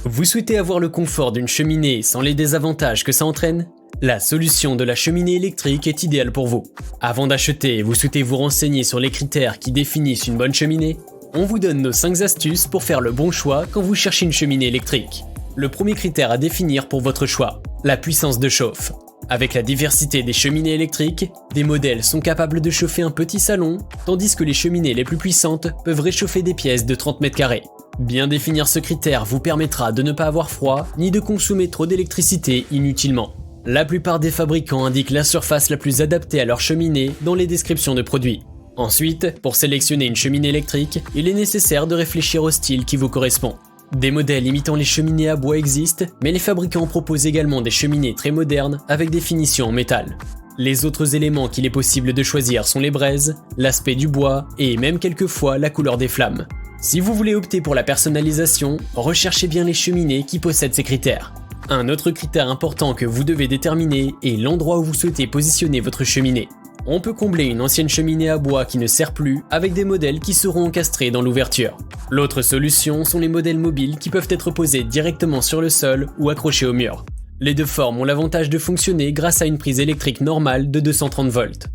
Vous souhaitez avoir le confort d'une cheminée sans les désavantages que ça entraîne? La solution de la cheminée électrique est idéale pour vous. Avant d'acheter, vous souhaitez vous renseigner sur les critères qui définissent une bonne cheminée? On vous donne nos 5 astuces pour faire le bon choix quand vous cherchez une cheminée électrique. Le premier critère à définir pour votre choix, la puissance de chauffe. Avec la diversité des cheminées électriques, des modèles sont capables de chauffer un petit salon, tandis que les cheminées les plus puissantes peuvent réchauffer des pièces de 30 mètres carrés. Bien définir ce critère vous permettra de ne pas avoir froid, ni de consommer trop d'électricité inutilement. La plupart des fabricants indiquent la surface la plus adaptée à leur cheminée dans les descriptions de produits. Ensuite, pour sélectionner une cheminée électrique, il est nécessaire de réfléchir au style qui vous correspond. Des modèles imitant les cheminées à bois existent, mais les fabricants proposent également des cheminées très modernes avec des finitions en métal. Les autres éléments qu'il est possible de choisir sont les braises, l'aspect du bois et même quelquefois la couleur des flammes. Si vous voulez opter pour la personnalisation, recherchez bien les cheminées qui possèdent ces critères. Un autre critère important que vous devez déterminer est l'endroit où vous souhaitez positionner votre cheminée. On peut combler une ancienne cheminée à bois qui ne sert plus avec des modèles qui seront encastrés dans l'ouverture. L'autre solution sont les modèles mobiles qui peuvent être posés directement sur le sol ou accrochés au mur. Les deux formes ont l'avantage de fonctionner grâce à une prise électrique normale de 230 volts.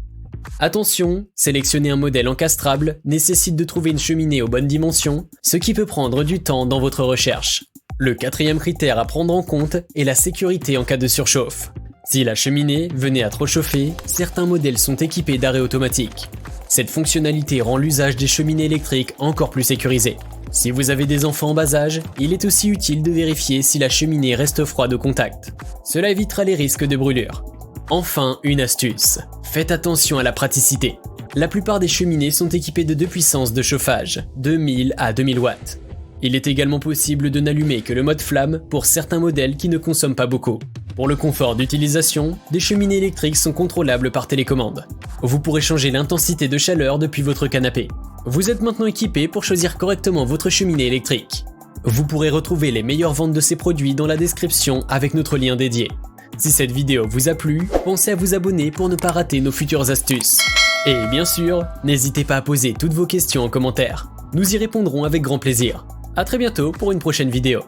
Attention, sélectionner un modèle encastrable nécessite de trouver une cheminée aux bonnes dimensions, ce qui peut prendre du temps dans votre recherche. Le quatrième critère à prendre en compte est la sécurité en cas de surchauffe. Si la cheminée venait à trop chauffer, certains modèles sont équipés d'arrêt automatique. Cette fonctionnalité rend l'usage des cheminées électriques encore plus sécurisé. Si vous avez des enfants en bas âge, il est aussi utile de vérifier si la cheminée reste froide au contact. Cela évitera les risques de brûlure. Enfin, une astuce. Faites attention à la praticité. La plupart des cheminées sont équipées de 2 puissances de chauffage, 2000 à 2000 watts. Il est également possible de n'allumer que le mode flamme pour certains modèles qui ne consomment pas beaucoup. Pour le confort d'utilisation, des cheminées électriques sont contrôlables par télécommande. Vous pourrez changer l'intensité de chaleur depuis votre canapé. Vous êtes maintenant équipé pour choisir correctement votre cheminée électrique. Vous pourrez retrouver les meilleures ventes de ces produits dans la description avec notre lien dédié. Si cette vidéo vous a plu, pensez à vous abonner pour ne pas rater nos futures astuces. Et bien sûr, n'hésitez pas à poser toutes vos questions en commentaire. Nous y répondrons avec grand plaisir. A très bientôt pour une prochaine vidéo.